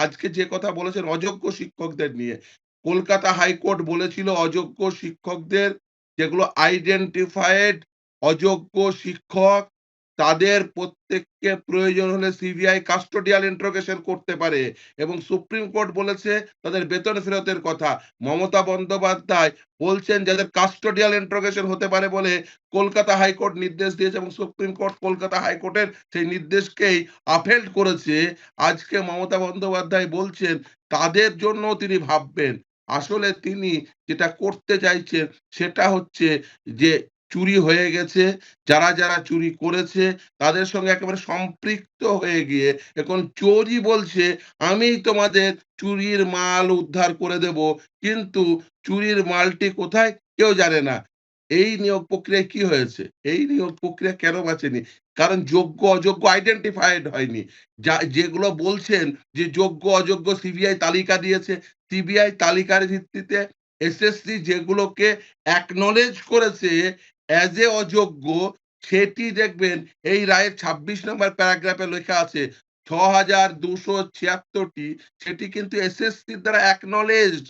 আজকে যে কথা বলেছেন অযোগ্য শিক্ষকদের নিয়ে, কলকাতা হাইকোর্ট বলেছিল অযোগ্য শিক্ষকদের যেগুলো আইডেন্টিফাইড অযোগ্য শিক্ষক তাদের প্রত্যেককে প্রয়োজন হলে সিবিআই কাস্টোডিয়াল ইন্টারোগেশন করতে পারে এবং সুপ্রিম কোর্ট বলেছে তাদের বেতন ফেরতের কথা। মমতা বন্দ্যোপাধ্যায় বলছেন যাদের কাস্টোডিয়াল ইন্টারোগেশন হতে পারে বলে কলকাতা হাইকোর্ট নির্দেশ দিয়েছে এবং সুপ্রিম কোর্ট কলকাতা হাইকোর্টের সেই নির্দেশকেই আপহেল্ড করেছে। আজকে মমতা বন্দ্যোপাধ্যায় বলছেন তাদের জন্য তিনি ভাববেন। আসলে তিনি যেটা করতে চাইছেন সেটা হচ্ছে যে চুরি হয়ে গেছে, যারা চুরি করেছে তাদের সঙ্গে একেবারে সম্পৃক্ত হয়ে গিয়ে এখন চোরই বলছে আমিই তোমাদের চুরির মাল উদ্ধার করে দেব। কিন্তু চুরির মালটি কোথায় কেউ জানে না। এই নিয়োগ প্রক্রিয়ায় কি হয়েছে? এই নিয়োগ প্রক্রিয়া কেন বাঁচেনি? কারণ যোগ্য অযোগ্য আইডেন্টিফাইড হয়নি। যেগুলো বলছেন যে যোগ্য অযোগ্য সিবিআই তালিকা দিয়েছে। সিবিআই তালিকার ভিত্তিতে এসএসসি যেগুলোকে অ্যাকনলেজ করেছে অ্যাজ এ অযোগ্য সেটি দেখবেন এই রায়ের ২৬ নম্বর প্যারাগ্রাফে লেখা আছে ৬,২৭৬ টি সেটি কিন্তু এসএসসির দ্বারা অ্যাকনলেজড।